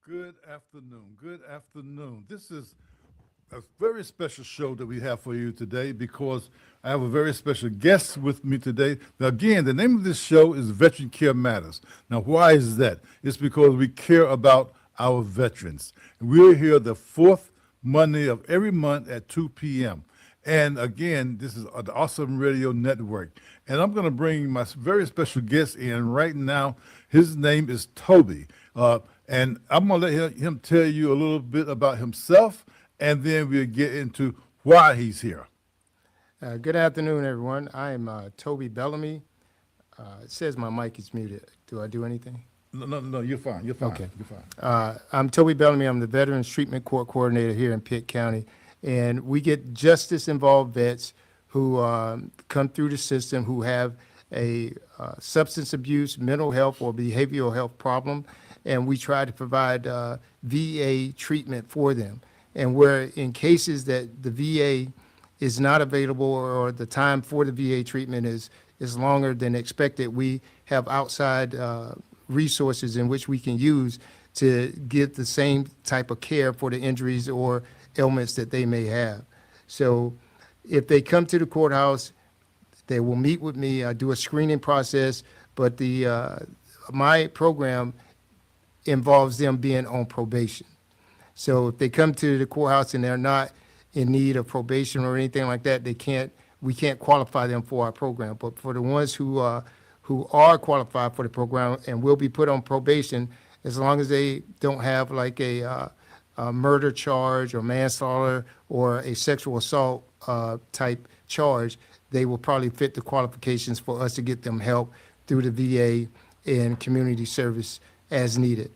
Good afternoon. Good afternoon. This is a very special show that we have for you today because I have a very special guest with me today. Now, again, the name of this show is Veteran Care Matters. Now, why is that? It's because we care about our veterans. We're here the fourth Monday of every month at 2 p.m. And again, this is the Awesome Radio Network. And I'm going to bring my very special guest in right now. His name is Toby. And I'm going to let him tell you a little bit about himself, and then we'll get into why he's here. Good afternoon, everyone. I am Toby Bellamy. It says my mic is muted. Do I do anything? No, you're fine. You're fine. Okay. You're fine. I'm Toby Bellamy. I'm the Veterans Treatment Court Coordinator here in Pitt County. And we get justice-involved vets who come through the system who have a substance abuse, mental health, or behavioral health problem. And we try to provide VA treatment for them. And where in cases that the VA is not available or the time for the VA treatment is longer than expected, we have outside resources in which we can use to get the same type of care for the injuries or ailments that they may have. So if they come to the courthouse, they will meet with me. I do a screening process, but my program involves them being on probation. So if they come to the courthouse and they're not in need of probation or anything like that, we can't qualify them for our program. But for the ones who are qualified for the program and will be put on probation, as long as they don't have like a murder charge or manslaughter or a sexual assault type charge, they will probably fit the qualifications for us to get them help through the VA and community service as needed.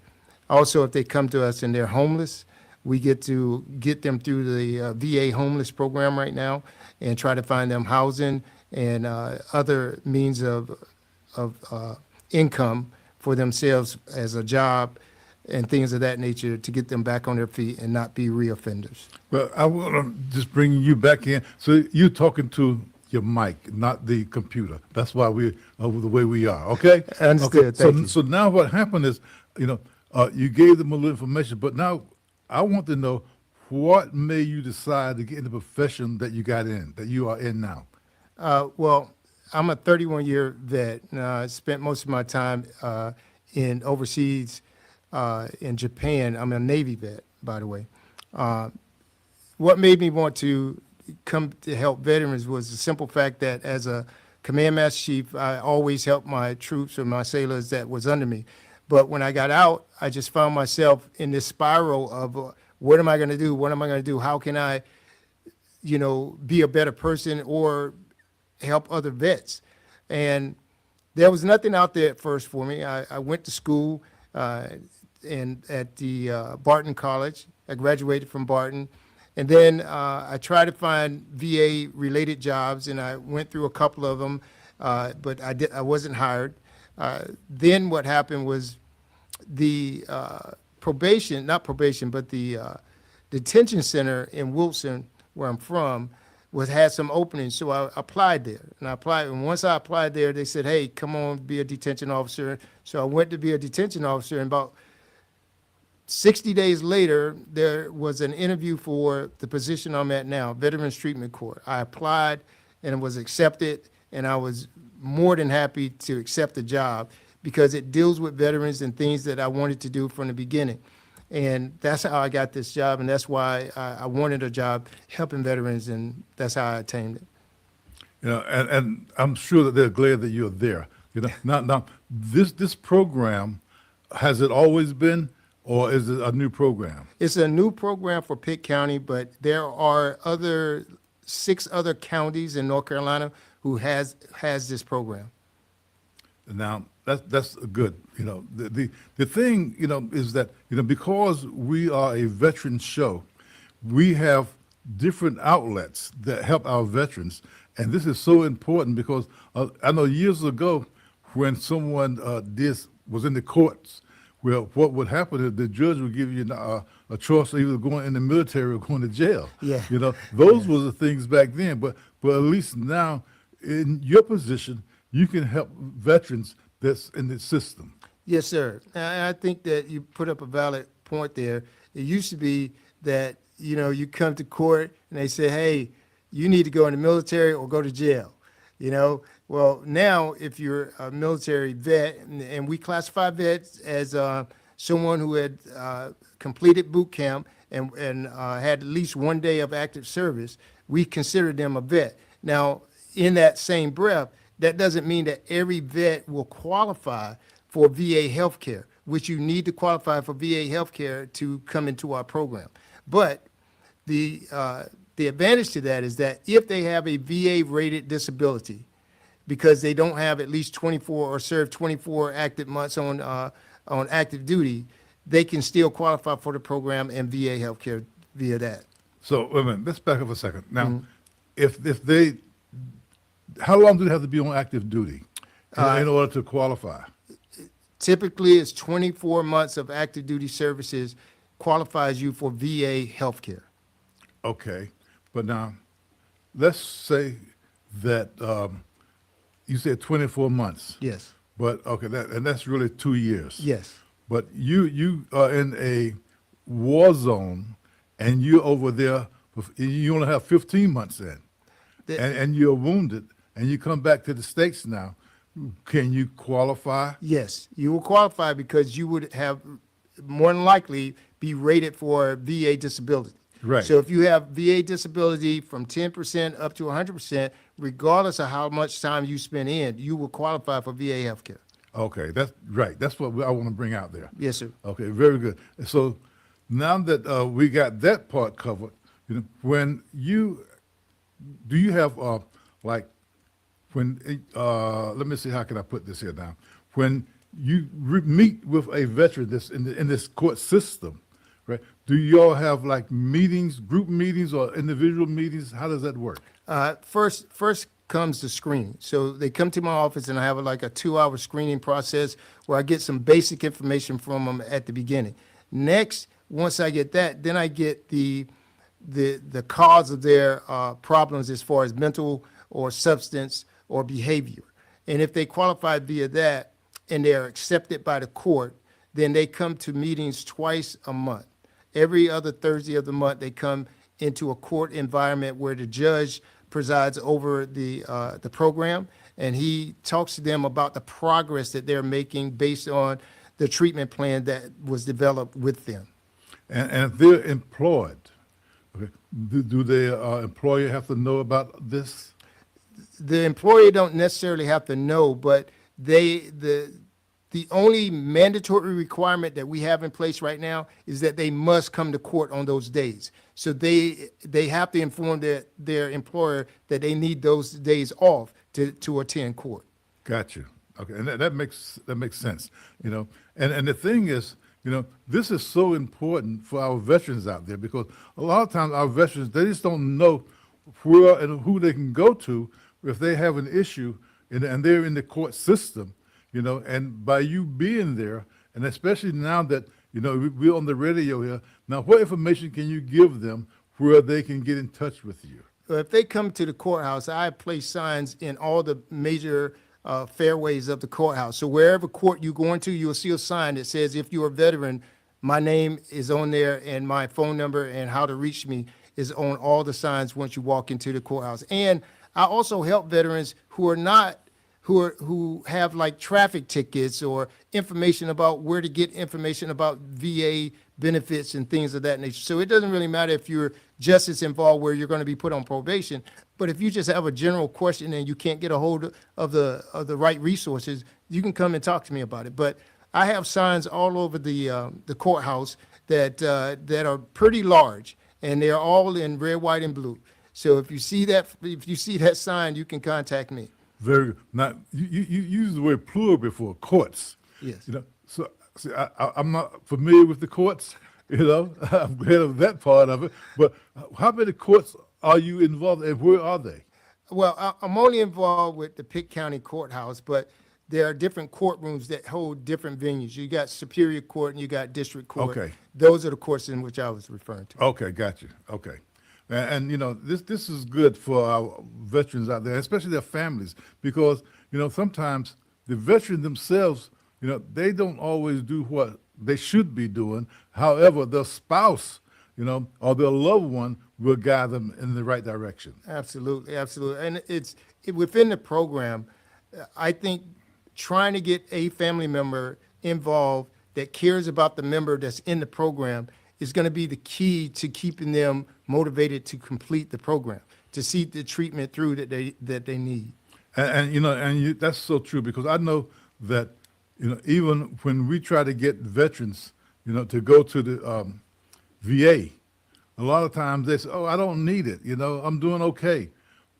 Also, if they come to us and they're homeless, we get to get them through the VA homeless program right now and try to find them housing and other means of income for themselves as a job and things of that nature to get them back on their feet and not be reoffenders. Well, I want to just bring you back in. So you're talking to your mic, not the computer. That's why we're the way we are, okay? Understood. Okay. Thank you. So now what happened is, you gave them a little information, but now I want to know what made you decide to get in the profession that you are in now. Well, I'm a 31-year vet. I spent most of my time in overseas in Japan. I'm a Navy vet, by the way. What made me want to come to help veterans was the simple fact that as a command master chief, I always helped my troops or my sailors that was under me. But when I got out, I just found myself in this spiral of what am I going to do? What am I going to do? How can I, be a better person or help other vets? And there was nothing out there at first for me. I went to school at the Barton College. I graduated from Barton. And then I tried to find VA-related jobs, and I went through a couple of them, but I wasn't hired. Then what happened was the detention center in Wilson, where I'm from, had some openings, so I applied there. And once I applied there, they said, hey, come on, be a detention officer. So I went to be a detention officer, and about 60 days later, there was an interview for the position I'm at now, Veterans Treatment Court. I applied and it was accepted, and I was more than happy to accept the job because it deals with veterans and things that I wanted to do from the beginning. And that's how I got this job, and that's why I wanted a job helping veterans, and that's how I attained it. And I'm sure that they're glad that you're there. Now this program, has it always been? Or is it a new program? It's a new program for Pitt County, but there are 6 other counties in North Carolina who has this program. Now that's good. The thing is that because we are a veteran show, we have different outlets that help our veterans, and this is so important because I know years ago when someone was in the courts. Well, what would happen is the judge would give you a choice of either going in the military or going to jail. Yeah. Those were the things back then. But at least now, in your position, you can help veterans that's in the system. Yes, sir. I think that you put up a valid point there. It used to be that, you come to court and they say, hey, you need to go in the military or go to jail. Well, now if you're a military vet, and we classify vets as someone who had completed boot camp and had at least 1 day of active service, we consider them a vet. Now, in that same breath, that doesn't mean that every vet will qualify for VA healthcare, which you need to qualify for VA healthcare to come into our program. But the advantage to that is that if they have a VA-rated disability, because they don't have at least 24 or serve 24 active months on active duty, they can still qualify for the program and VA healthcare via that. So, wait a minute, let's back up a second. Now, if they, how long do they have to be on active duty in order to qualify? Typically, it's 24 months of active duty services qualifies you for VA healthcare. Okay, but now, let's say that you said 24 months. Yes. But, okay, that's really 2 years. Yes. But you are in a war zone, and you're over there, you only have 15 months in, and you're wounded, and you come back to the States now. Can you qualify? Yes, you will qualify because you would have more than likely be rated for VA disability. Right. So if you have VA disability from 10% up to 100%, regardless of how much time you spend in, you will qualify for VA healthcare. Okay, that's right. That's what I want to bring out there. Yes, sir. Okay, very good. So now that we got that part covered, when do you have like when let me see, how can I put this here now? When you meet with a veteran that's in this court system, right? Do you all have like meetings, group meetings, or individual meetings? How does that work? First comes the screening. So they come to my office and I have like a 2-hour screening process where I get some basic information from them at the beginning. Next, once I get that, then I get the cause of their problems as far as mental or substance or behavior. And if they qualify via that and they're accepted by the court, then they come to meetings twice a month. Every other Thursday of the month, they come into a court environment where the judge presides over the program, and he talks to them about the progress that they're making based on the treatment plan that was developed with them. And if they're employed, okay, do their employer have to know about this? The employer don't necessarily have to know, but the only mandatory requirement that we have in place right now is that they must come to court on those days. So they have to inform their employer that they need those days off to attend court. Got you. Okay, and that makes sense. And the thing is, this is so important for our veterans out there, because a lot of times our veterans, they just don't know where and who they can go to if they have an issue and they're in the court system. And by you being there, and especially now that, we're on the radio here, now what information can you give them where they can get in touch with you? If they come to the courthouse, I place signs in all the major fairways of the courthouse. So wherever court you go into, you'll see a sign that says, if you're a veteran, my name is on there and my phone number and how to reach me is on all the signs once you walk into the courthouse. And I also help veterans who have like traffic tickets or information about where to get information about VA benefits and things of that nature. So it doesn't really matter if you're justice involved where you're going to be put on probation, but if you just have a general question and you can't get a hold of the right resources, you can come and talk to me about it. But I have signs all over the courthouse that are pretty large, and they're all in red, white, and blue. So if you see that sign, you can contact me. Very good. Now, you used the word plural before, courts. Yes. So see, I'm not familiar with the courts, I'm glad of that part of it. But how many courts are you involved in, and where are they? Well, I'm only involved with the Pitt County Courthouse, but there are different courtrooms that hold different venues. You got Superior Court and you got District Court. Okay. Those are the courts in which I was referring to. Okay, got you. Okay. And this is good for our veterans out there, especially their families, because, sometimes the veterans themselves, they don't always do what they should be doing. However, their spouse, or their loved one will guide them in the right direction. Absolutely, absolutely. And within the program, I think trying to get a family member involved that cares about the member that's in the program is going to be the key to keeping them motivated to complete the program, to see the treatment through that they need. That's so true, because I know that, even when we try to get veterans, to go to the VA, a lot of times they say, "Oh, I don't need it. I'm doing okay."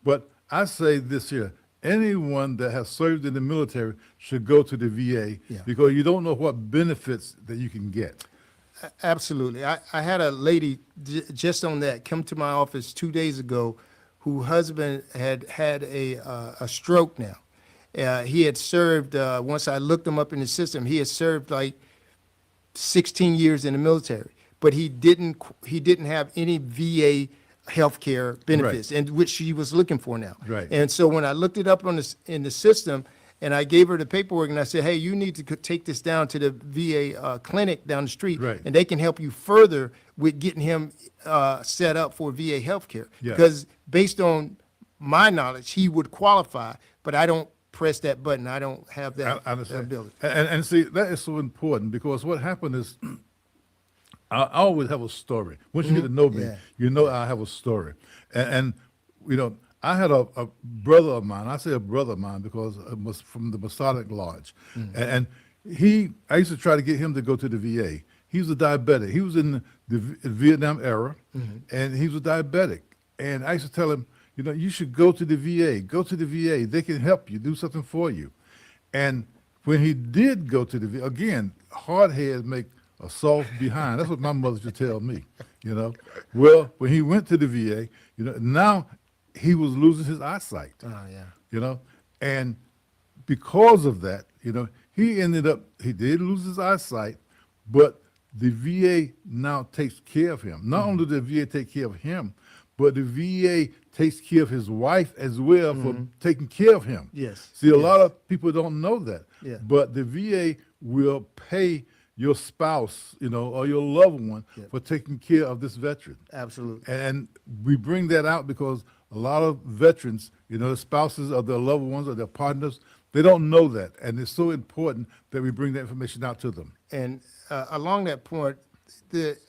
But I say this here: anyone that has served in the military should go to the VA, Yeah. because you don't know what benefits that you can get. Absolutely. I had a lady just on that come to my office 2 days ago, whose husband had a stroke now. He had served, once I looked him up in the system, he had served like 16 years in the military, but he didn't have any VA healthcare benefits, and which she was looking for now. Right. And so when I looked it up in the system, and I gave her the paperwork, and I said, "Hey, you need to take this down to the VA clinic down the street, Right. and they can help you further with getting him set up for VA healthcare." Yeah. Because based on my knowledge, he would qualify, but I don't press that button. I don't have that I understand. ability. And see, that is so important, because what happened is, I always have a story. Once you get to know me, Yeah. I have a story. And I had a brother of mine. I say a brother of mine because it was from the Masonic Lodge. And I used to try to get him to go to the VA. He was a diabetic. He was in the Vietnam era, and he was a diabetic. And I used to tell him, you should go to the VA. Go to the VA. They can help you, do something for you. And when he did go to the VA, again, hard heads make a soft behind. That's what my mother used to tell me, Well, when he went to the VA, now he was losing his eyesight, Oh, yeah. And because of that, he did lose his eyesight, but the VA now takes care of him. Not only does the VA take care of him, but the VA takes care of his wife as well for taking care of him. Yes. See, a Yes. lot of people don't know that. Yeah. But the VA will pay your spouse, or your loved one for taking care of this veteran. Absolutely. And we bring that out because a lot of veterans, the spouses of their loved ones or their partners, they don't know that. And it's so important that we bring that information out to them. And along that point,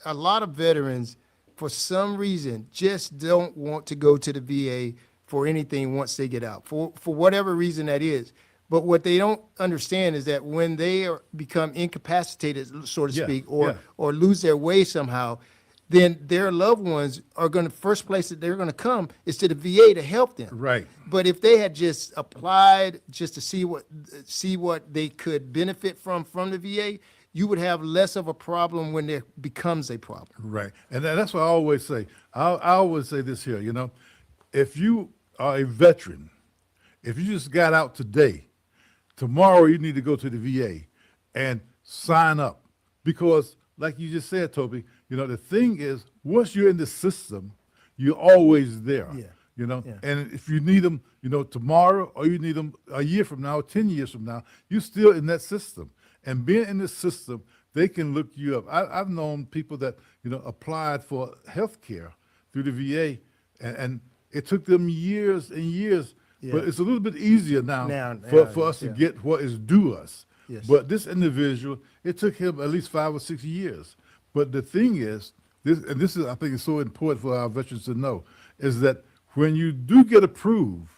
a lot of veterans, for some reason, just don't want to go to the VA for anything once they get out, for whatever reason that is. But what they don't understand is that when they become incapacitated, so to Yeah, speak, yeah. or lose their way somehow, then their loved ones are going to, first place that they're going to come is to the VA to help them. Right. But if they had just applied just to see what they could benefit from the VA, you would have less of a problem when there becomes a problem. Right. And that's what I always say. I always say this here, if you are a veteran, if you just got out today, tomorrow you need to go to the VA and sign up. Because like you just said, Toby, the thing is, once you're in the system, you're always there. Yeah. Yeah. And if you need them, tomorrow, or you need them a year from now, 10 years from now, you're still in that system. And being in the system, they can look you up. I've known people that, applied for health care through the VA, and it took them years and years. Yeah. But it's a little bit easier now, Now, for us to yeah. get what is due us. Yes. But this individual, it took him at least 5 or 6 years. But the thing is, this is, I think, is so important for our veterans to know, is that when you do get approved,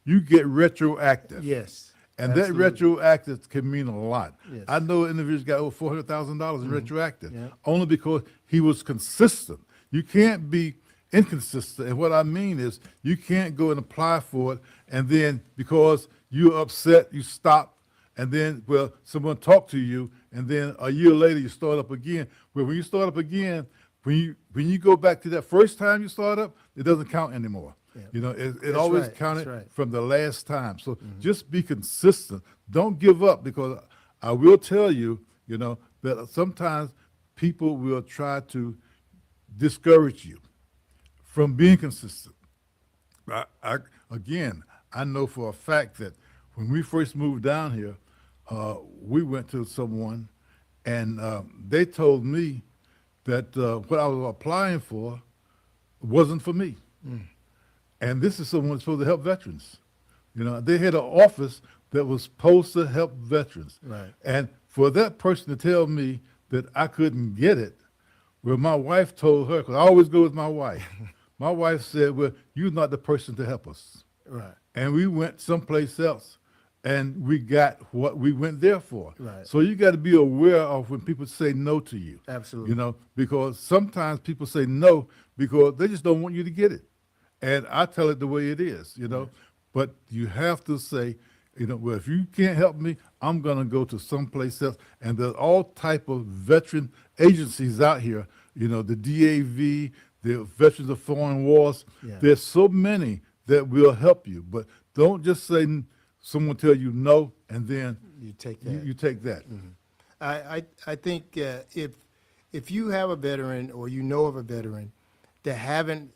you get retroactive. Yes. And absolutely. that retroactive can mean a lot. Yes. I know an individual got over $400,000 in retroactive, Yeah. only because he was consistent. You can't be inconsistent. And what I mean is, you can't go and apply for it, and then because you're upset, you stop, and then, someone talked to you, and then a year later you start up again. Well, when you start up again, when you go back to that first time you start up, it doesn't count anymore. Yeah. It That's always right, counted that's right. from the last time. So just be consistent. Don't give up, because I will tell you, that sometimes people will try to discourage you from being consistent. I know for a fact that when we first moved down here, we went to someone, and they told me that what I was applying for wasn't for me. And this is someone that's supposed to help veterans. You know, they had an office that was supposed to help veterans. Right. And for that person to tell me that I couldn't get it, well, my wife told her, because I always go with my wife. My wife said, well, you're not the person to help us. Right. And we went someplace else, and we got what we went there for. Right. So you got to be aware of when people say no to you. Absolutely. You know, because sometimes people say no because they just don't want you to get it. And I tell it the way it is, you know. But you have to say, you know, well, if you can't help me, I'm going to go to someplace else. And there's all type of veteran agencies out here, you know, the DAV, the Veterans of Foreign Wars. Yeah. There's so many that will help you. But don't just say someone tell you no, and then You take that. you take that. I think if you have a veteran or you know of a veteran that haven't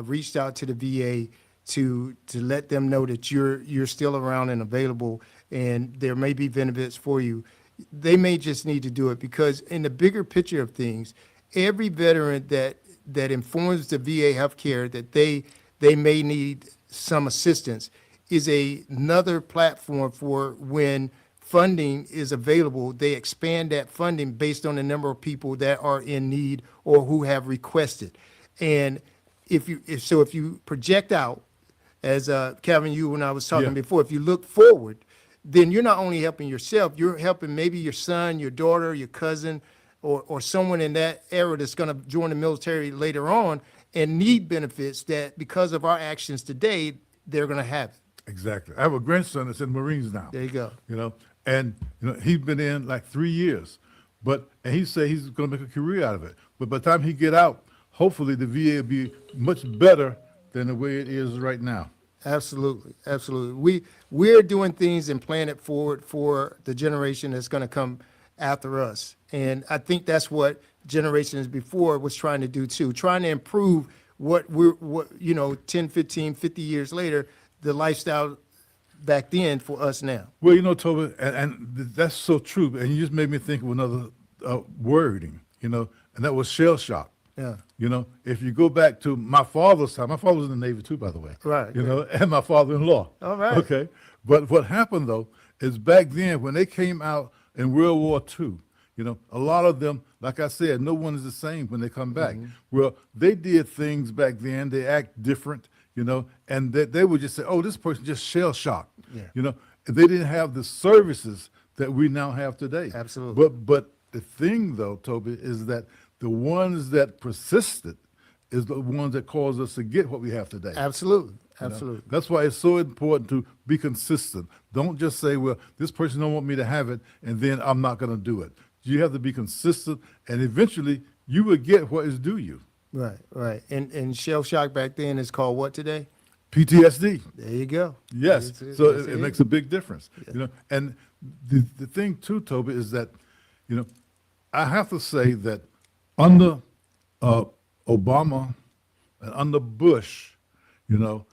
reached out to the VA to let them know that you're still around and available and there may be benefits for you, they may just need to do it, because in the bigger picture of things, every veteran that informs the VA healthcare that they may need some assistance is another platform for when funding is available. They expand that funding based on the number of people that are in need or who have requested. And if you project out, as Calvin, you when I was talking Yeah. before, if you look forward, then you're not only helping yourself, you're helping maybe your son, your daughter, your cousin, or someone in that era that's going to join the military later on and need benefits that because of our actions today, they're going to have it. Exactly. I have a grandson that's in the Marines now. There you go. You know, and you know he's been in like 3 years, and he said he's going to make a career out of it. But by the time he get out, hopefully the VA will be much better than the way it is right now. Absolutely, absolutely. We're doing things and playing it forward for the generation that's going to come after us. And I think that's what generations before was trying to do too, trying to improve what 10, 15, 50 years later, the lifestyle back then for us now. Well, you know, Toby, and that's so true. And you just made me think of another wording, you know, and that was shell shock. Yeah. You know, if you go back to my father's time, my father was in the Navy too, by the way. Right, You know, and my father-in-law. All right. Okay. But what happened though is back then when they came out in World War II, you know, a lot of them, like I said, no one is the same when they come back. Well, they did things back then. They act different, you know, and they would just say, oh, this person just shell shocked. Yeah. You know, they didn't have the services that we now have today. Absolutely. But the thing though, Toby, is that the ones that persisted is the ones that caused us to get what we have today. Absolutely, You know? absolutely. That's why it's so important to be consistent. Don't just say, well, this person don't want me to have it, and then I'm not going to do it. You have to be consistent, and eventually you will get what is due you. Right, right. And shell shock back then is called what today? PTSD. There you go. Yes. That's So That's it makes a big difference. You know, and the thing too, Toby, is that, you know, I have to say that under Obama and under Bush, you know,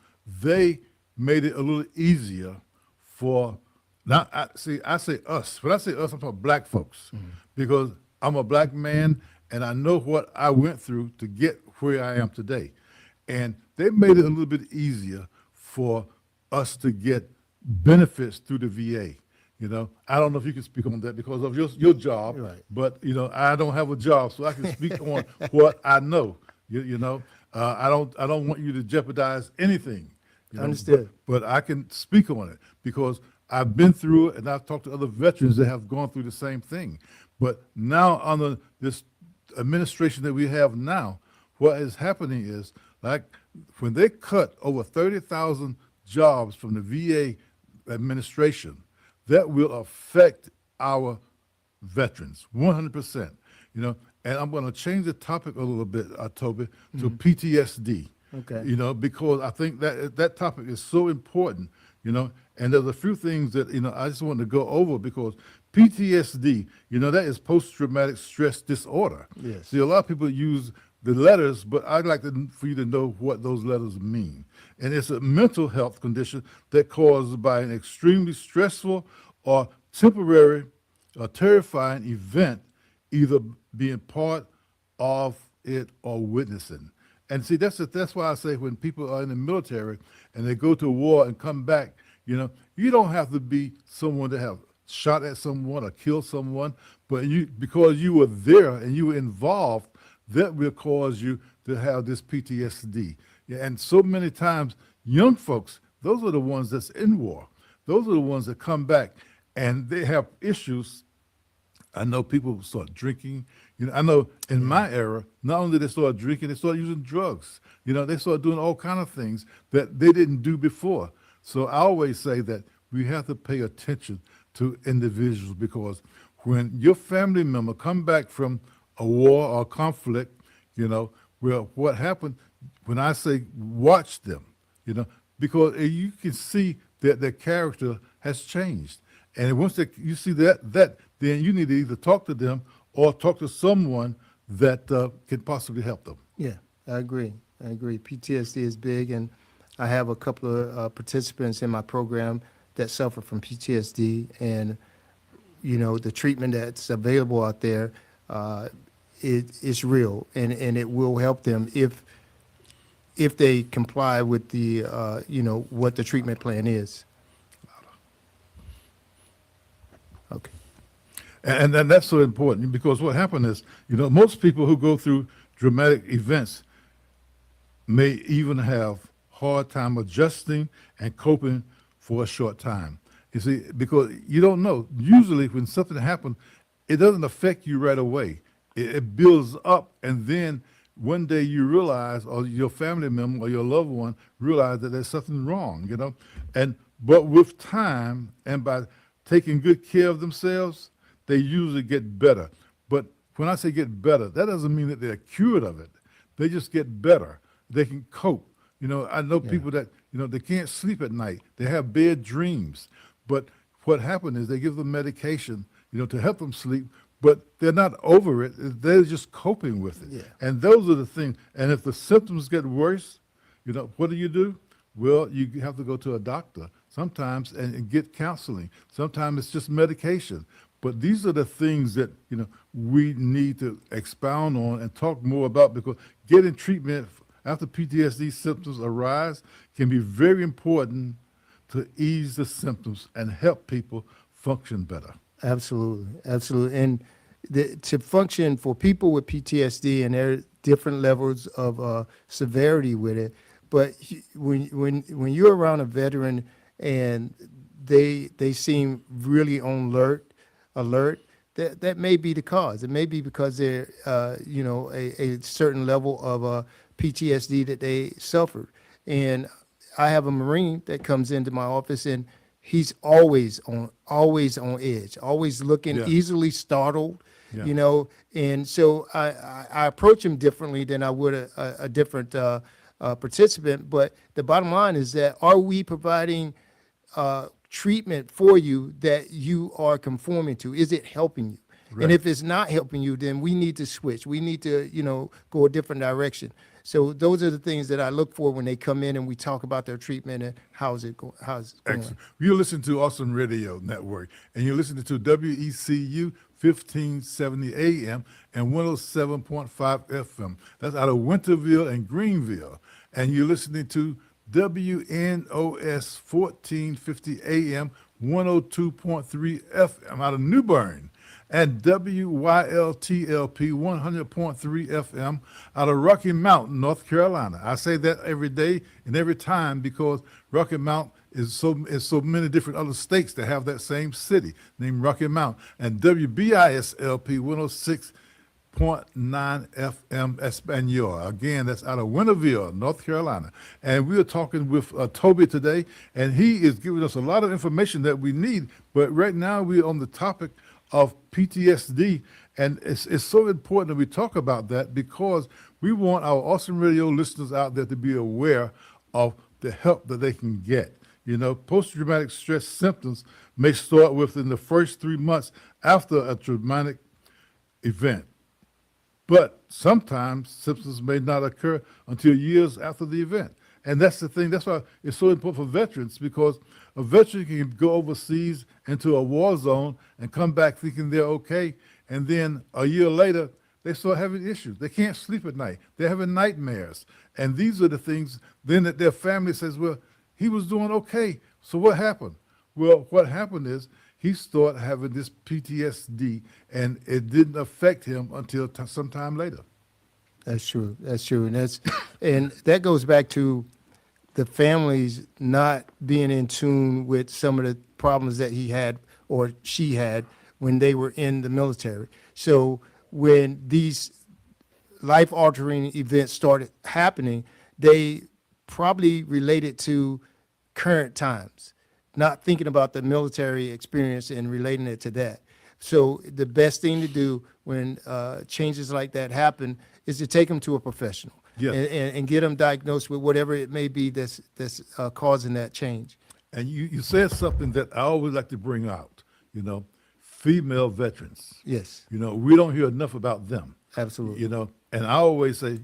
they made it a little easier for, now, I say us. When I say us, I'm talking black folks, because I'm a black man and I know what I went through to get where I am today. And they made it a little bit easier for us to get benefits through the VA. You know, I don't know if you can speak on that because of your job, Right. but you know, I don't have a job, so I can speak on what I know. You know, I don't want you to jeopardize anything. You know, Understood. But I can speak on it because I've been through it, and I've talked to other veterans that have gone through the same thing. But now under this administration that we have now, what is happening is, like when they cut over 30,000 jobs from the VA administration, that will affect our veterans 100%. You know, and I'm going to change the topic a little bit, Toby, to PTSD. Okay. You know, because I think that topic is so important. You know, and there's a few things that I just want to go over because PTSD, that is post-traumatic stress disorder. Yes. See, a lot of people use the letters, but I'd like for you to know what those letters mean. And it's a mental health condition that caused by an extremely stressful or temporary or terrifying event either being part of it or witnessing. And see, that's why I say when people are in the military and they go to war and come back, you don't have to be someone that have shot at someone or killed someone, but because you were there and you were involved, that will cause you to have this PTSD. Yeah, and so many times, young folks, those are the ones that's in war. Those are the ones that come back and they have issues. I know people start drinking. I know in my era, not only did they start drinking, they started using drugs. They started doing all kind of things that they didn't do before. So I always say that we have to pay attention to individuals, because when your family member come back from a war or conflict, well, what happened, when I say watch them, because you can see that their character has changed. And once you see that, then you need to either talk to them or talk to someone that can possibly help them. Yeah, I agree. PTSD is big, and I have a couple of participants in my program that suffer from PTSD, and the treatment that's available out there, it's real, and it will help them if they comply with the what the treatment plan is. Okay. And that's so important, because what happened is, most people who go through dramatic events may even have hard time adjusting and coping for a short time. You see, because you don't know. Usually when something happens, it doesn't affect you right away. It builds up, and then one day you realize, or your family member or your loved one realize that there's something wrong, but with time and by taking good care of themselves, they usually get better. But when I say get better, that doesn't mean that they're cured of it. They just get better. They can cope. I know people that, they can't sleep at night. They have bad dreams. But what happened is they give them medication, to help them sleep, but they're not over it. They're just coping with it. Yeah. And those are the things. And if the symptoms get worse, what do? Well, you have to go to a doctor sometimes and get counseling. Sometimes it's just medication. But these are the things that, we need to expound on and talk more about, because getting treatment after PTSD symptoms arise can be very important to ease the symptoms and help people function better. Absolutely. And to function for people with PTSD, and there are different levels of severity with it, but when you're around a veteran and they seem really on alert, that may be the cause. It may be because they're a certain level of PTSD that they suffered. And I have a Marine that comes into my office, and he's always on edge, always looking, Yeah. easily startled, Yeah. and so I approach him differently than I would a different participant. But the bottom line is that, are we providing treatment for you that you are conforming to? Is it helping you? Right. And if it's not helping you, then we need to switch. We need to, go a different direction. So those are the things that I look for when they come in and we talk about their treatment and how's it going. Excellent. You listen to Awesome Radio Network, and you're listening to WECU 1570 AM and 107.5 FM. That's out of Winterville and Greenville. And you're listening to WNOS 1450 AM, 102.3 FM out of New Bern, and WYLTLP 100.3 FM out of Rocky Mount, North Carolina. I say that every day and every time, because Rocky Mount is so many different other states that have that same city named Rocky Mount. And WBISLP 106.9 FM Espanol. Again, that's out of Winterville, North Carolina. And we are talking with Toby today, and he is giving us a lot of information that we need. But right now we're on the topic of PTSD, and it's so important that we talk about that, because we want our Awesome Radio listeners out there to be aware of the help that they can get. Post-traumatic stress symptoms may start within the first 3 months after a traumatic event, but sometimes symptoms may not occur until years after the event. And that's the thing. That's why it's so important for veterans, because a veteran can go overseas into a war zone and come back thinking they're okay, And then a year later, they start having issues. They can't sleep at night. They're having nightmares. And these are the things then that their family says, well, he was doing okay. So what happened? Well, what happened is he started having this PTSD, and it didn't affect him until sometime later. That's true. That's true. And that goes back to the families not being in tune with some of the problems that he had or she had when they were in the military. So when these life-altering events started happening, they probably related to current times, not thinking about the military experience and relating it to that. So the best thing to do when changes like that happen is to take them to a professional. Yes. And get them diagnosed with whatever it may be that's causing that change. And you said something that I always like to bring out, female veterans. Yes, We don't hear enough about them. absolutely. And I always say,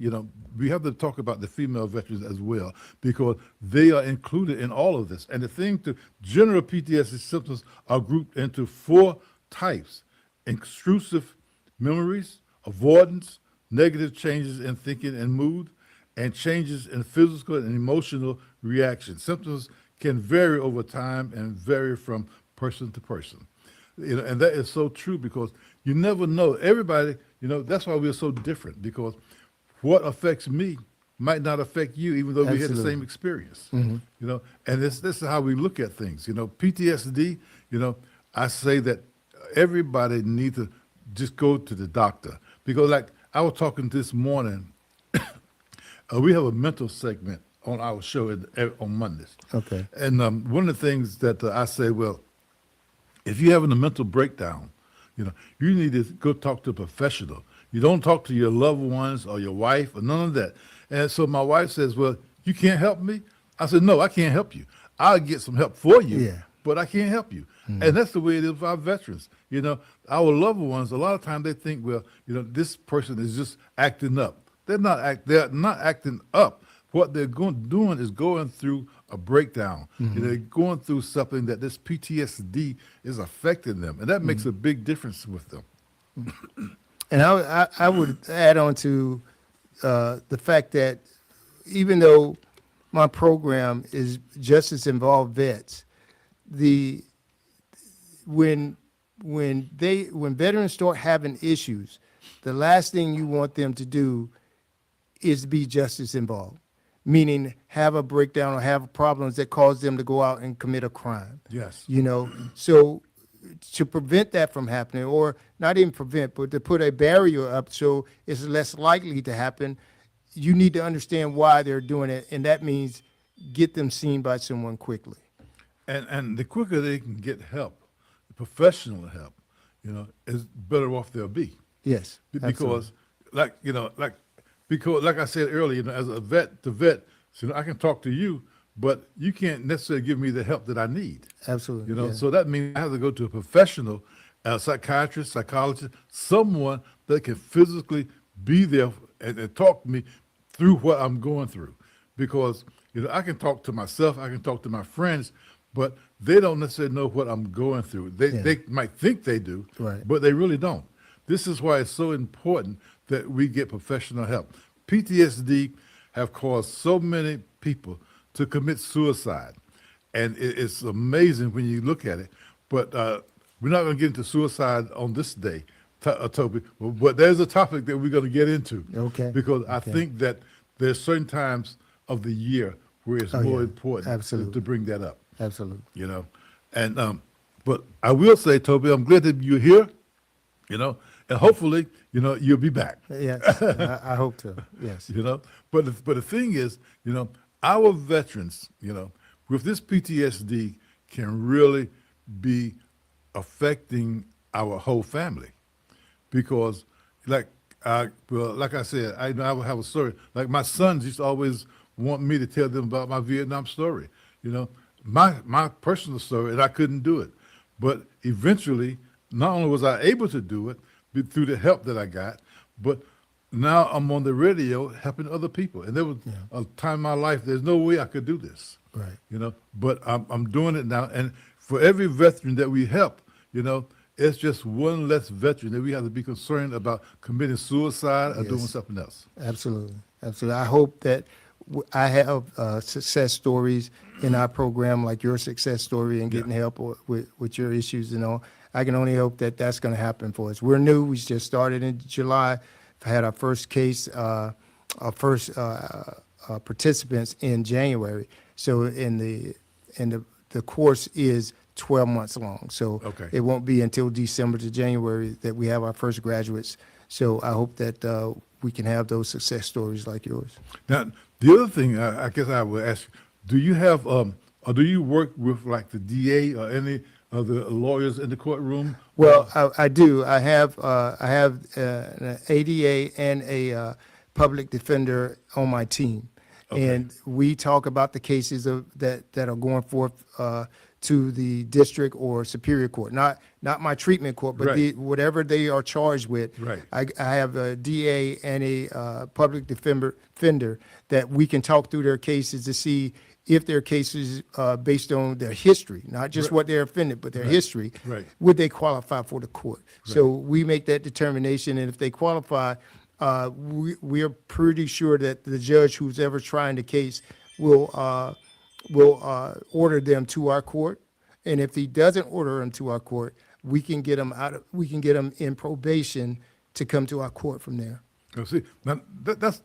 we have to talk about the female veterans as well, because they are included in all of this. And the thing general PTSD symptoms are grouped into 4 types: intrusive memories, avoidance, negative changes in thinking and mood, and changes in physical and emotional reactions. Symptoms can vary over time and vary from person to person. And that is so true, because you never know. Everybody, that's why we're so different, because what affects me might not affect you, even though we had the Absolutely. same experience. And this is how we look at things. PTSD, I say that everybody needs to just go to the doctor, because like I was talking this morning, we have a mental segment on our show on Mondays. Okay. And one of the things that I say, well, if you're having a mental breakdown, you need to go talk to a professional. You don't talk to your loved ones or your wife or none of that. And so my wife says, well, you can't help me? I said, no, I can't help you. I'll get some help for you, Yeah. but I can't help you. And that's the way it is with our veterans. Our loved ones, a lot of times they think, well, this person is just acting up. They're not acting up. What they're doing is going through a breakdown. They're going through something that this PTSD is affecting them, and that makes a big difference with them. And I would add on to the fact that even though my program is Justice Involved Vets, when veterans start having issues, the last thing you want them to do is be justice involved, meaning have a breakdown or have problems that cause them to go out and commit a crime. Yes. So to prevent that from happening, or not even prevent, but to put a barrier up so it's less likely to happen, you need to understand why they're doing it, and that means get them seen by someone quickly. And the quicker they can get help, professional help, is better off they'll be. Yes, Because, like I said earlier, as a vet to vet, I can talk to you, but you can't necessarily give me the help that I need. absolutely. Yeah. So that means I have to go to a professional, a psychiatrist, psychologist, someone that can physically be there and talk to me through what I'm going through. Because, I can talk to myself, I can talk to my friends, but they don't necessarily know what I'm going through. They might think they do, Right. but they really don't. This is why it's so important that we get professional help. PTSD have caused so many people to commit suicide, and it's amazing when you look at it. But we're not going to get into suicide on this day, Toby, but there's a topic that we're going to get into. Okay. Because I Okay. think that there's certain times of the year where it's more important Absolutely. to bring that up. Absolutely. And but I will say, Toby, I'm glad that you're here, and hopefully, you'll be back. Yes, I hope to. Yes. But the thing is, our veterans, with this PTSD can really be affecting our whole family, because like I said, I have a story. Like my sons used to always want me to tell them about my Vietnam story, my personal story, and I couldn't do it. But eventually, not only was I able to do it through the help that I got, but now I'm on the radio helping other people. And there was a time in my life, there's no way I could do this. Right. But I'm doing it now. And for every veteran that we help, it's just one less veteran that we have to be concerned about committing suicide or doing Yes. something else. Absolutely, absolutely. I hope that I have success stories in our program, like your success story, and getting help with your issues and all. I can only hope that that's going to happen for us. We're new. We just started in July. Had our first case, our first participants in January. So the course is 12 months long. So Okay. it won't be until December to January that we have our first graduates. So I hope that we can have those success stories like yours. Now, the other thing I guess I would ask, do you have, or do you work with like the DA or any of the lawyers in the courtroom? Well, I do. I have an ADA and a public defender on my team, and we talk about the cases that are going forth to the district or superior court. Not my treatment court, but Right. whatever they are charged with. Right. I have a DA and a public defender that we can talk through their cases to see if their cases based on their history, not just what they're offended, but their history, Right. would they qualify for the court? So we make that determination, and if they qualify, we are pretty sure that the judge who's ever trying the case will order them to our court, and if he doesn't order them to our court, we can get them in probation to come to our court from there. See, now that's,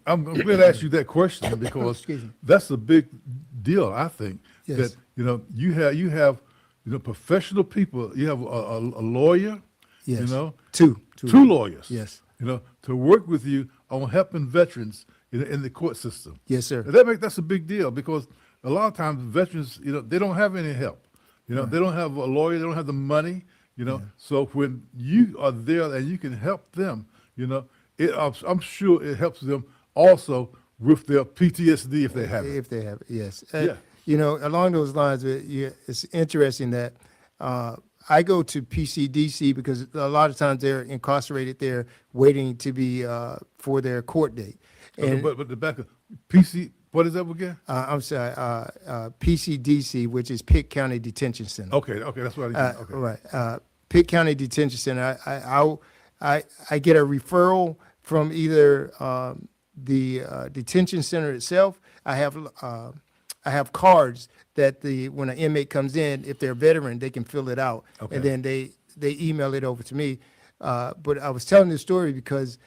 I'm glad to ask you that question because Excuse me. that's a big deal. I think Yes. that you have professional people. You have a lawyer. Yes. Two Two. lawyers. Yes. To work with you on helping veterans in the court system. Yes, sir. And that's a big deal because a lot of times veterans, they don't have any help. They don't have a lawyer. They don't have the money. So when you are there and you can help them, I'm sure it helps them also with their PTSD if they have it. If they have it, yes. Yeah. Along those lines, it's interesting that I go to PCDC because a lot of times they're incarcerated there waiting to be for their court date. And But the back of PC, what is that again? I'm sorry, PCDC, which is Pitt County Detention Center. Okay, that's what I okay. Right. Pitt County Detention Center. I get a referral from either the detention center itself. I have cards that when an inmate comes in, if they're a veteran, they can fill it out, Okay. and then they email it over to me. But I was telling this story because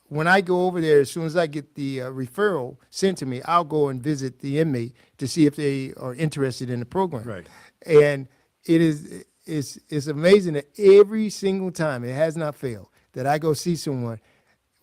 when I go over there, as soon as I get the referral sent to me, I'll go and visit the inmate to see if they are interested in the program. Right. And it's amazing that every single time, it has not failed, that I go see someone.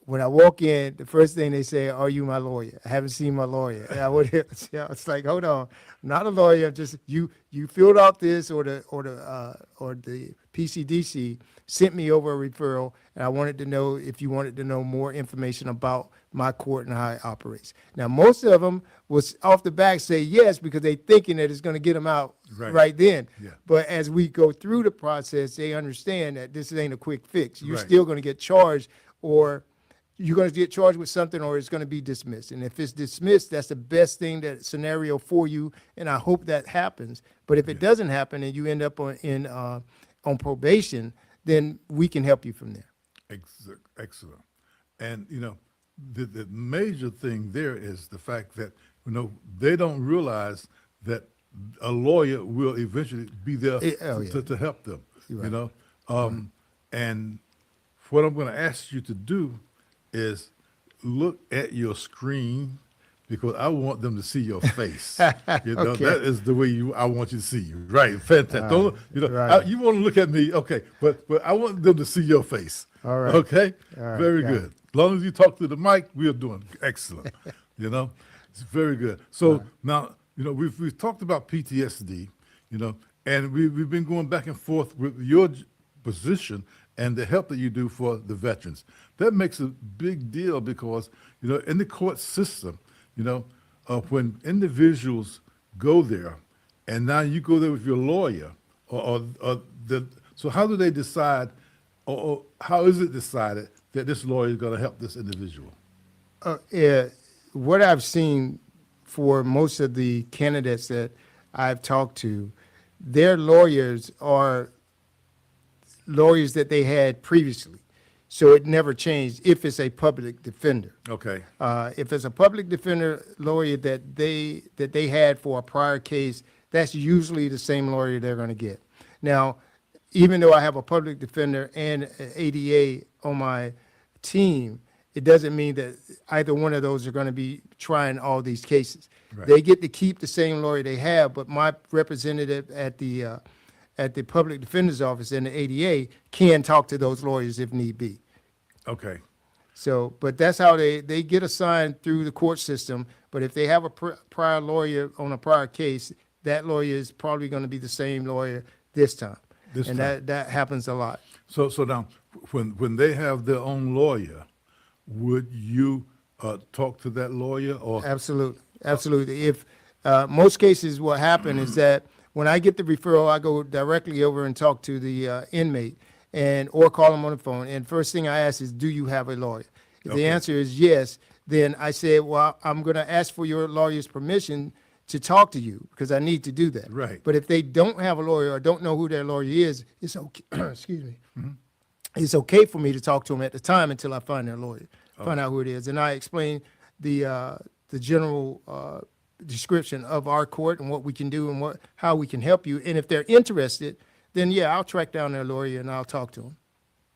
When I walk in, the first thing they say, "Are you my lawyer?" I haven't seen my lawyer. And it's like, hold on, I'm not a lawyer. Just you filled out this, or the PCDC sent me over a referral, and I wanted to know if you wanted to know more information about my court and how it operates. Now, most of them was off the back say yes because they thinking that it's going to get them out right then. Yeah. But as we go through the process, they understand that this ain't a quick fix. You're Right. still going to get charged, or you're going to get charged with something, or it's going to be dismissed. And if it's dismissed, that's the best thing, that scenario for you. And I hope that happens. But if it doesn't happen and you end up on probation, then we can help you from there. Excellent. And, the major thing there is the fact that, they don't realize that a lawyer will eventually be there to help them, Right. And what I'm going to ask you to do is look at your screen because I want them to see your face. Okay. That is the way I want you to see you. Right. Fantastic. Right. You want to look at me, okay, but I want them to see your face. All right. Okay? All right. Very Got good. it. As long as you talk to the mic, we are doing excellent. It's very good. So now, we've talked about PTSD, and we've been going back and forth with your position and the help that you do for the veterans. That makes a big deal because, in the court system, when individuals go there, and now you go there with your lawyer, so how do they decide, or how is it decided that this lawyer is going to help this individual? What I've seen for most of the candidates that I've talked to, their lawyers are lawyers that they had previously. So it never changed if it's a public defender. Okay. If it's a public defender lawyer that they had for a prior case, that's usually the same lawyer they're going to get. Now, even though I have a public defender and an ADA on my team, it doesn't mean that either one of those are going to be trying all these cases. Right. They get to keep the same lawyer they have, but my representative at the public defender's office and the ADA can talk to those lawyers if need be. Okay. So, but that's how they get assigned through the court system. But if they have a prior lawyer on a prior case, that lawyer is probably going to be the same lawyer this time. And that happens a lot. So now, when they have their own lawyer, would you talk to that lawyer or? Absolutely, absolutely. If most cases, what happen is that when I get the referral, I go directly over and talk to the inmate or call them on the phone. And first thing I ask is, do you have a lawyer? If the answer is yes, then I say, well, I'm going to ask for your lawyer's permission to talk to you because I need to do that. Right. But if they don't have a lawyer or don't know who their lawyer is, it's okay. Excuse me. Mm-hmm. It's okay for me to talk to them at the time until I find their lawyer, find out who it is, and I explain the general description of our court and what we can do and how we can help you. And if they're interested, then yeah, I'll track down their lawyer and I'll talk to them.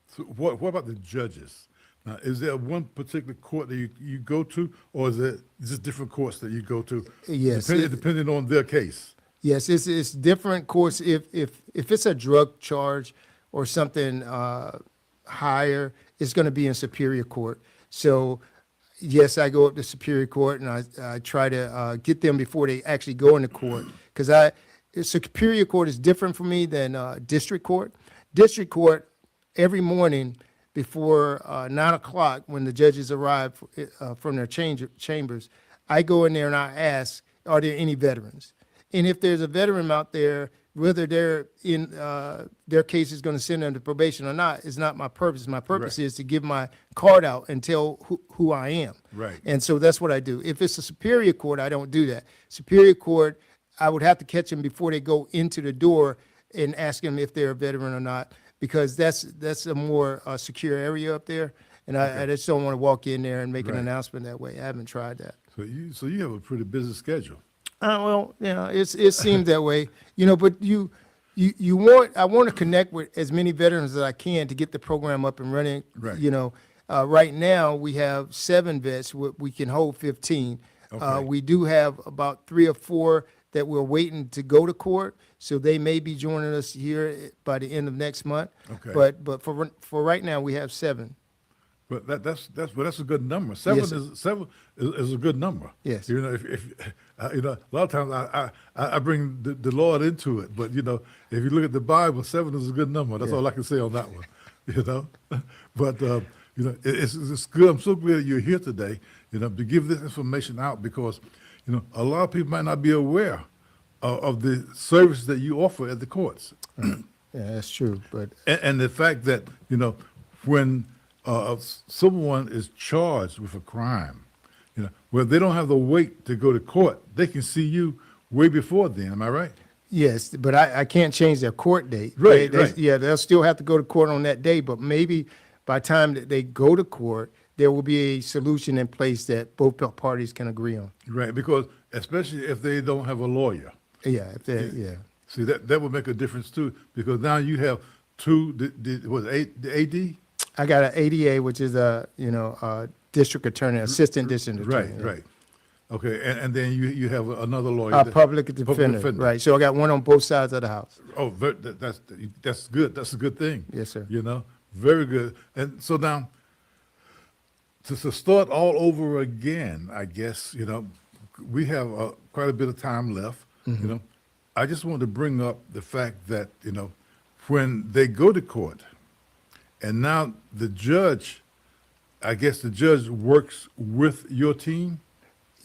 So what about the judges? Now, is there one particular court that you go to, or is it just different courts that you go to? Yes, depending on their case. Yes, it's different courts. If it's a drug charge or something higher, it's going to be in Superior Court. So yes, I go up to Superior Court and I try to get them before they actually go into court, because Superior Court is different for me than District Court. District Court, every morning before 9 o'clock, when the judges arrive from their chambers, I go in there and I ask, are there any veterans? And if there's a veteran out there, whether they're in their case is going to send them to probation or not is not my purpose. My purpose is to give my card out and tell who I am. Right. And so that's what I do. If it's a Superior Court, I don't do that. Superior Court, I would have to catch them before they go into the door and ask them if they're a veteran or not, because that's a more secure area up there. And I just don't want to walk in there and make an announcement that way. I haven't tried that. So you have a pretty busy schedule. Well, yeah, it seems that way, but I want to connect with as many veterans as I can to get the program up and running. Right. Right now we have 7 vets. We can hold 15. Okay. We do have about 3 or 4 that we're waiting to go to court, so they may be joining us here by the end of next month. Okay. But for right now, we have 7. But that's a good number. Seven is a good number. Yes. If a lot of times I bring the Lord into it, but if you look at the Bible, 7 is a good number. That's all I can say on that one. But it's good. I'm so glad you're here today. To give this information out, because a lot of people might not be aware of the service that you offer at the courts. Yeah, that's true. But and the fact that when someone is charged with a crime, where they don't have the weight to go to court, they can see you way before then. Am I right? yes, but I can't change their court date. Right. Yeah, they'll still have to go to court on that day, but maybe by the time that they go to court, there will be a solution in place that both parties can agree on. Right, because especially if they don't have a lawyer. Yeah, See, that would make a difference too, because now you have 2, the AD? I got an ADA, which is a district attorney, assistant district attorney. Right. Okay, and then you have another lawyer. Public defender. Right. So I got one on both sides of the house. Oh, that's good. That's a good thing. Yes, sir. Very good. And so now, to start all over again, I guess, we have quite a bit of time left. Mm-hmm. I just want to bring up the fact that, when they go to court, and now the judge works with your team.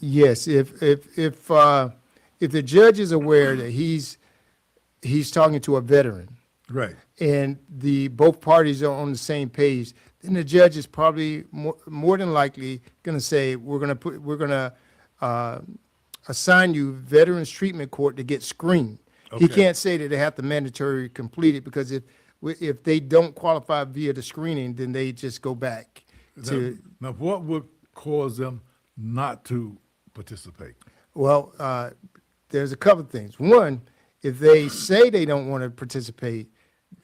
Yes, if the judge is aware that he's talking to a veteran, Right. and both parties are on the same page, then the judge is probably more than likely going to say, we're going to assign you Veterans Treatment Court to get screened. Okay. He can't say that they have to mandatory complete it, because if if they don't qualify via the screening, then they just go back to, Now, what would cause them not to participate? well, there's a couple of things. One, if they say they don't want to participate,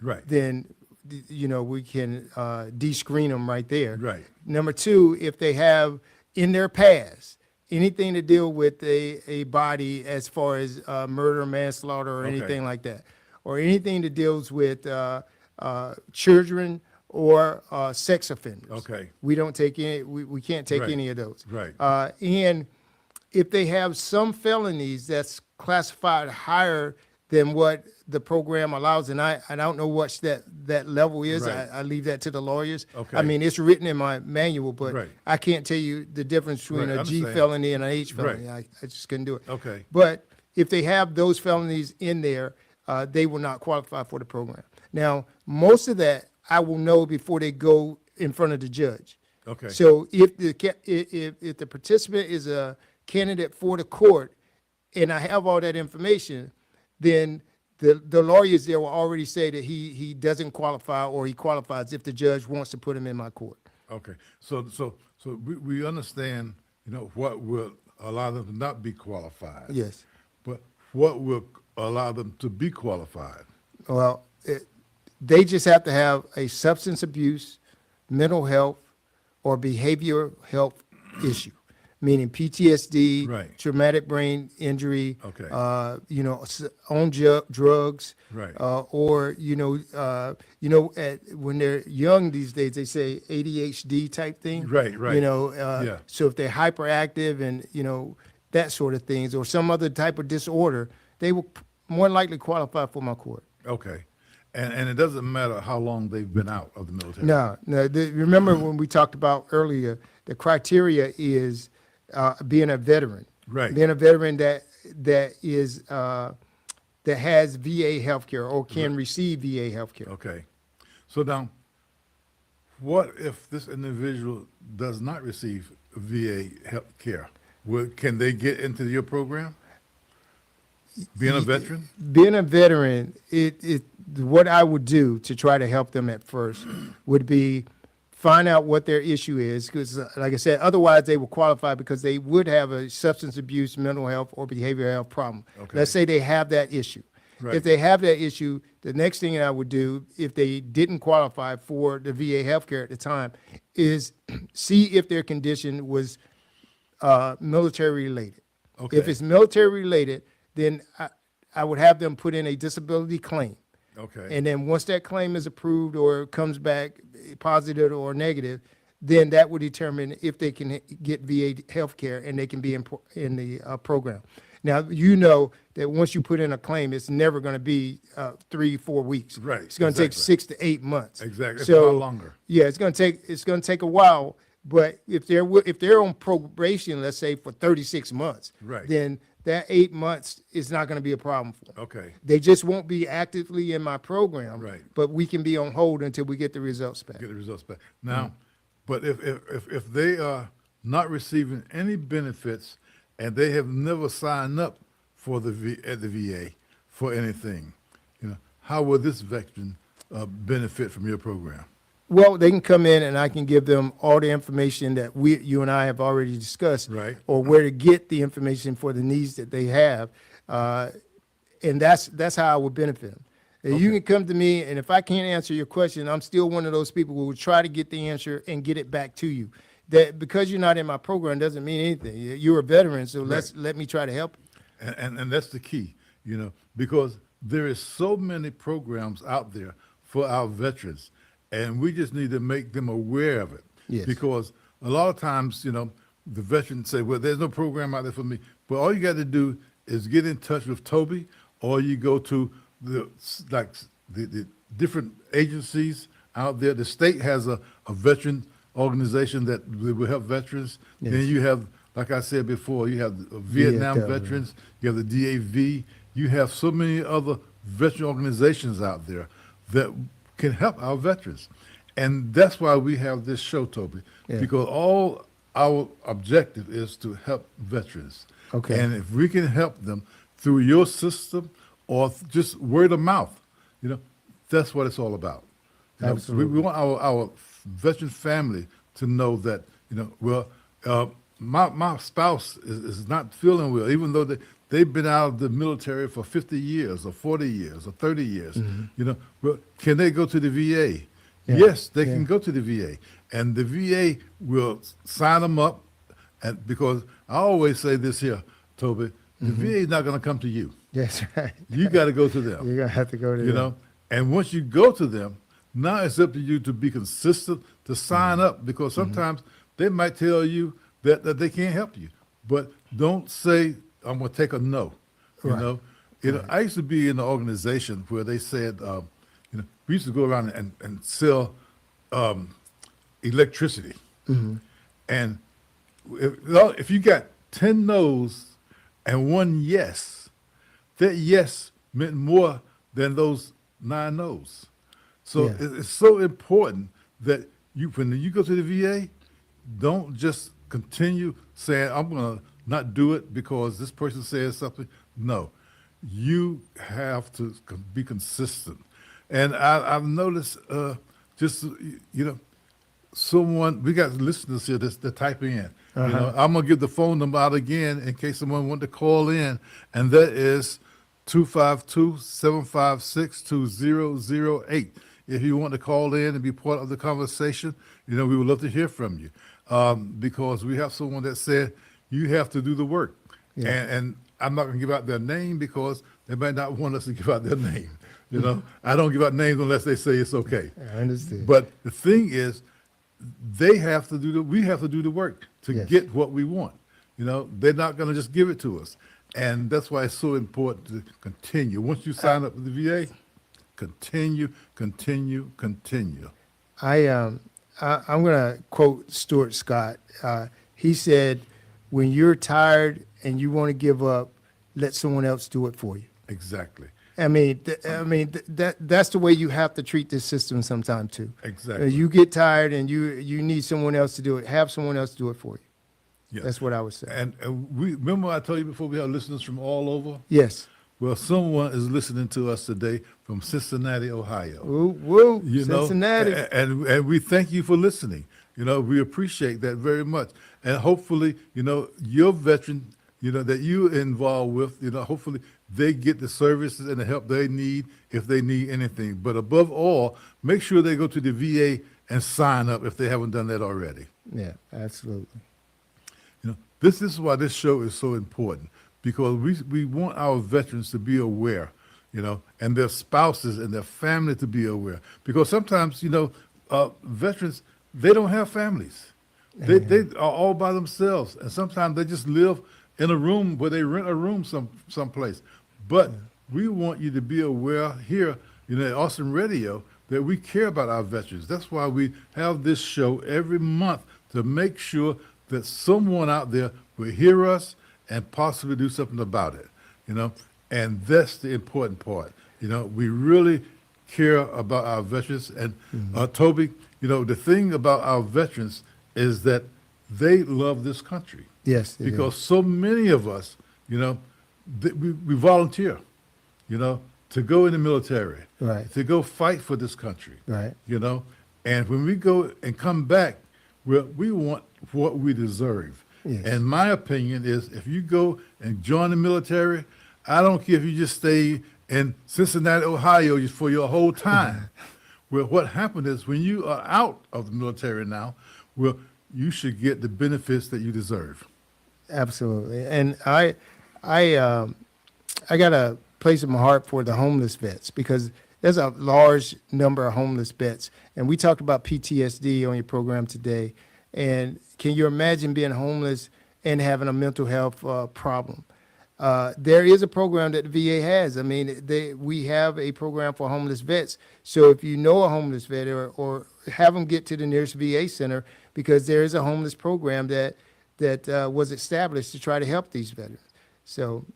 Right. then, we can de-screen them right there. Right. Number two, if they have in their past anything to deal with a body as far as murder, manslaughter, or Okay. anything like that, or anything that deals with children or sex offenders. Okay. We don't take any, we can't take Right. any of those. Right. And if they have some felonies that's classified higher than what the program allows, and I don't know what that level is. Right. I leave that to the lawyers. Okay. I mean, it's written in my manual, but Right. I can't tell you the difference between Right, I a G understand. felony and an H felony. Right. I just couldn't do it. Okay. But if they have those felonies in there, they will not qualify for the program. Now, most of that I will know before they go in front of the judge. Okay. So if the participant is a candidate for the court, and I have all that information, then the lawyers there will already say that he doesn't qualify, or he qualifies if the judge wants to put him in my court. Okay. So we understand, what will allow them to not be qualified. Yes. But what will allow them to be qualified? Well, they just have to have a substance abuse, mental health, or behavioral health issue, meaning PTSD, Right. traumatic brain injury, Okay. on drugs, Right. or when they're young these days, they say ADHD type thing. Right, right. Yeah. So if they're hyperactive and that sort of things, or some other type of disorder, they will more likely qualify for my court. Okay. And it doesn't matter how long they've been out of the military. No. Remember when we talked about earlier, the criteria is being a veteran. Right. Being a veteran that is that has VA healthcare or can receive VA healthcare. Okay. So now, what if this individual does not receive VA health care? Can they get into your program? Being a veteran? Being a veteran, what I would do to try to help them at first would be find out what their issue is, because like I said, otherwise they will qualify because they would have a substance abuse, mental health, or behavioral health problem. Okay. Let's say they have that issue. Right. If they have that issue, the next thing I would do, if they didn't qualify for the VA healthcare at the time, is see if their condition was military related. Okay. If it's military related, then I would have them put in a disability claim. Okay. And then once that claim is approved or comes back positive or negative, then that would determine if they can get VA health care and they can be in the program. Now, that once you put in a claim, it's never going to be 3-4 weeks. Right, It's going to take exactly. 6 to 8 months. Exactly. If So not longer. Yeah, it's going to take a while. But if they're on probation, let's say for 36 months, Right. then that 8 months is not going to be a problem for them. Okay. They just won't be actively in my program, Right. but we can be on hold until we get the results back. Get the results back. Now, but if they are not receiving any benefits and they have never signed up for at the VA for anything, how will this veteran benefit from your program? Well, they can come in and I can give them all the information that you and I have already discussed, Right. or where to get the information for the needs that they have, and that's how I would benefit them. You can come to me, and if I can't answer your question, I'm still one of those people who will try to get the answer and get it back to you. That because you're not in my program doesn't mean anything. You're a veteran, so let me try to help you. And that's the key, because there is so many programs out there for our veterans, and we just need to make them aware of it. Yes. Because a lot of times, the veterans say, well, there's no program out there for me. But all you got to do is get in touch with Toby, or you go to the different agencies out there. The state has a veteran organization that will help veterans. Yes. Then you have, like I said before, you have the Vietnam VFW. veterans, you have the DAV, you have so many other veteran organizations out there that can help our veterans. And that's why we have this show, Toby, Yeah. because all our objective is to help veterans. Okay. And if we can help them through your system or just word of mouth, that's what it's all about. You know, Absolutely. we want our veteran family to know that, my spouse is not feeling well, even though they've been out of the military for 50 years or 40 years or 30 years. Well, can they go to the VA? Yeah, Yes, they yeah. can go to the VA, and the VA will sign them up. And because I always say this here, Toby, the VA is not going to come to you. Yes, right. You got to go to them. You're gonna have to go to You them. know, and once you go to them, now it's up to you to be consistent to sign up, because sometimes they might tell you that they can't help you. But don't say, I'm going to take a no. You Right. know, I used to be in an organization where they said, we used to go around and sell electricity. And if you got 10 no's and 1 yes, that yes meant more than those 9 no's. So Yeah. it's so important that when you go to the VA, don't just continue saying, I'm going to not do it because this person says something. No, you have to be consistent. And I've noticed someone, we got listeners here that type in. I'm going to give the phone number out again in case someone want to call in, and that is 252-756-2008. If you want to call in and be part of the conversation, we would love to hear from you, because we have someone that said you have to do the work. Yeah. And I'm not going to give out their name because they might not want us to give out their name. I don't give out names unless they say it's okay. I understand. But the thing is, we have to do the work to Yes. get what we want. They're not going to just give it to us. And that's why it's so important to continue. Once you sign up with the VA, continue. I'm going to quote Stuart Scott. He said, when you're tired and you want to give up, let someone else do it for you. Exactly. That's the way you have to treat this system sometime too. Exactly. You get tired and you need someone else to do it. Have someone else do it for you. Yeah. That's what I would say. And we remember I told you before, we have listeners from all over. Yes. Well, someone is listening to us today from Cincinnati, Ohio. Woo, Cincinnati. And we thank you for listening. We appreciate that very much. And hopefully, your veteran, that you're involved with, hopefully they get the services and the help they need if they need anything. But above all, make sure they go to the VA and sign up if they haven't done that already. Yeah, absolutely. This is why this show is so important, because we want our veterans to be aware, and their spouses and their family to be aware. Because sometimes, veterans, they don't have families. They are all by themselves. And sometimes they just live in a room where they rent a room someplace. But we want you to be aware here, at Austin Radio, that we care about our veterans. That's why we have this show every month, to make sure that someone out there will hear us and possibly do something about it, and that's the important part. We really care about our veterans. And Toby, the thing about our veterans is that they love this country. Yes. Because so many of us, we volunteer, to go in the military, Right. to go fight for this country, Right. And when we go and come back, we want what we deserve. Yes. And my opinion is, if you go and join the military, I don't care if you just stay in Cincinnati, Ohio for your whole time. Well, what happened is, when you are out of the military now, you should get the benefits that you deserve. Absolutely. And I got a place in my heart for the homeless vets, because there's a large number of homeless vets. And we talked about PTSD on your program today. And can you imagine being homeless and having a mental health problem? There is a program that the VA has. We have a program for homeless vets. So if you know a homeless vet, or have them get to the nearest VA center, because there is a homeless program that was established to try to help these veterans. So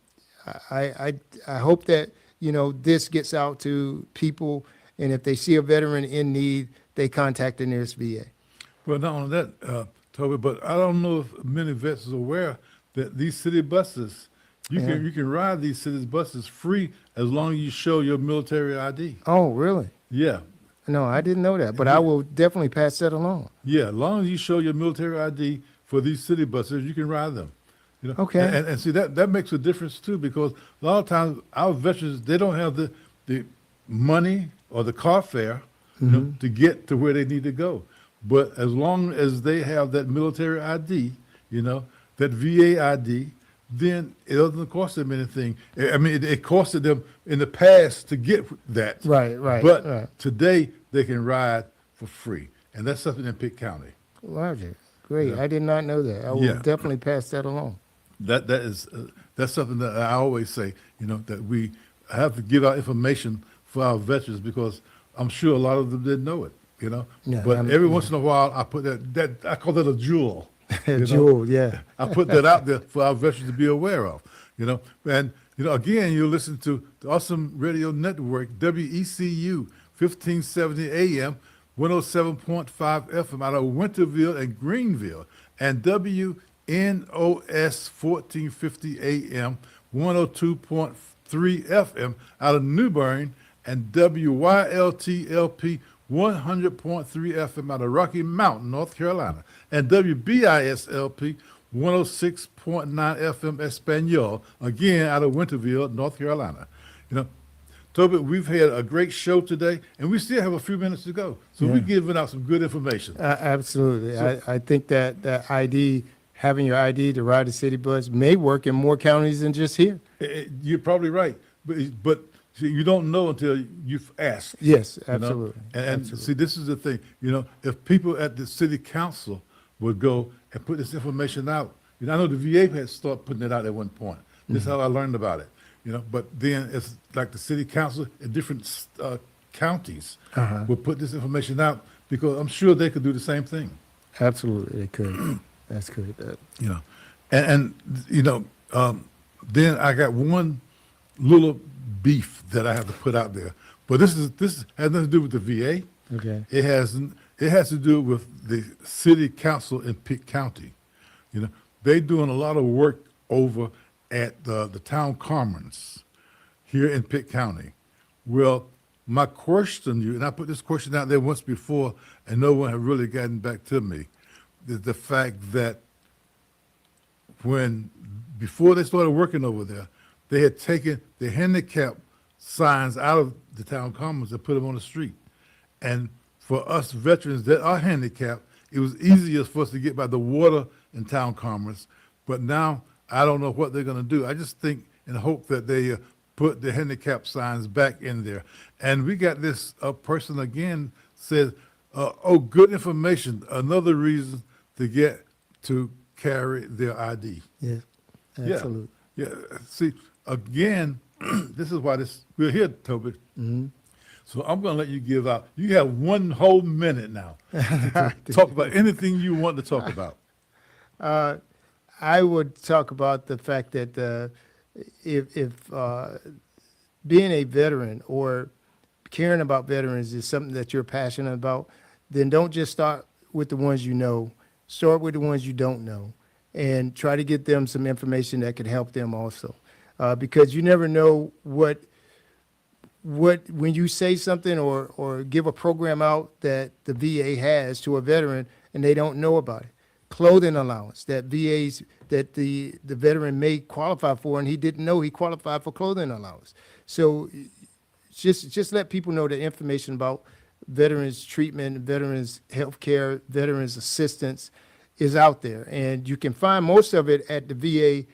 I hope that, this gets out to people, and if they see a veteran in need, they contact the nearest VA. Well, not only that, Toby, but I don't know if many vets are aware that these city buses, You can ride these city buses free as long as you show your military ID. Oh, really? Yeah, No, I didn't know that, but I will definitely pass that along. yeah. As long as you show your military ID for these city buses, you can ride them. You know, Okay. and see that makes a difference too, because a lot of times our veterans, they don't have the money or the car fare, you know, to get to where they need to go. But as long as they have that military ID, you know, that VA ID, then it doesn't cost them anything. I mean, it costed them in the past to get that. Right. But today they can ride for free, and that's something in Pitt County. Roger. Great. Yeah. I did not know that. I will Yeah. definitely pass that along. That's something that I always say, you know, that we have to give out information for our veterans, because I'm sure a lot of them didn't know it, you know. Yeah, But I'm- every once in a while, I put that I call that a jewel. you know. Jewel, yeah. I put that out there for our veterans to be aware of, you know. And, you know, again, you listen to the Awesome Radio Network, WECU, 1570 AM, 107.5 FM out of Winterville and Greenville, and WNOS 1450 AM, 102.3 FM out of New Bern, and WYLTLP 100.3 FM out of Rocky Mountain, North Carolina, and WBISLP 106.9 FM Espanol, again out of Winterville, North Carolina. You know, Toby, we've had a great show today, and we still have a few minutes to go. So we're giving out some good information. Absolutely. I think that ID, having your ID to ride the city bus may work in more counties than just here. You're probably right, but see, you don't know until you've asked. Yes, you know? absolutely. And Absolutely. see, this is the thing. You know, if people at the city council would go and put this information out, you know, I know the VA had started putting it out at one point. This is how I learned about it. You know, but then it's like the city council in different counties will put this information out, because I'm sure they could do the same thing. Absolutely, they could. That's good. You know, and you know, then I got one little beef that I have to put out there. But this has nothing to do with the VA. Okay. It has to do with the city council in Pitt County. You know, they doing a lot of work over at the town commons here in Pitt County. Well, my question to you, and I put this question out there once before, and no one had really gotten back to me, is the fact that before they started working over there, they had taken the handicap signs out of the town commons and put them on the street. And for us veterans that are handicapped, it was easier for us to get by the water in town commons. But now I don't know what they're going to do. I just think and hope that they put the handicap signs back in there. And we got this person again says, oh, good information. Another reason to get to carry their ID. Yes, Yeah. absolutely. Yeah. See, again, this is why we're here, Toby. So I'm going to let you give out. You have 1 whole minute now to talk about anything you want to talk about. I would talk about the fact that if being a veteran or caring about veterans is something that you're passionate about, then don't just start with the ones you know. Start with the ones you don't know, and try to get them some information that could help them also, because you never know what when you say something or give a program out that the VA has to a veteran and they don't know about it. Clothing allowance that the veteran may qualify for, and he didn't know he qualified for clothing allowance. So just let people know the information about veterans treatment, veterans health care, veterans assistance is out there. And you can find most of it at the VA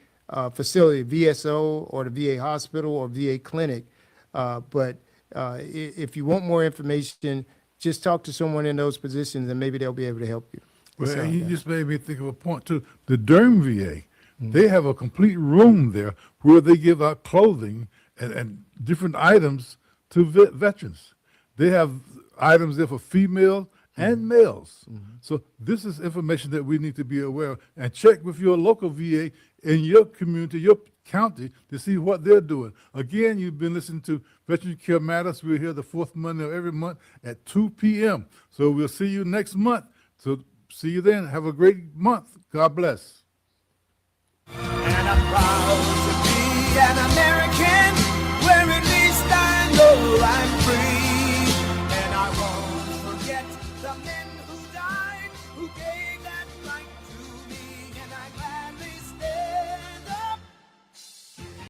facility, VSO or the VA hospital or VA clinic. But if you want more information, just talk to someone in those positions and maybe they'll be able to help you. Well, and you just made me think of a point too. The Durham VA, they have a complete room there where they give out clothing and different items to veterans. They have items there for female and males. So this is information that we need to be aware of, and check with your local VA in your community, your county, to see what they're doing. Again, you've been listening to Veteran Care Matters. We're here the fourth Monday of every month at 2 p.m. So we'll see you next month. So see you then. Have a great month. God bless. And I'm proud to be an American.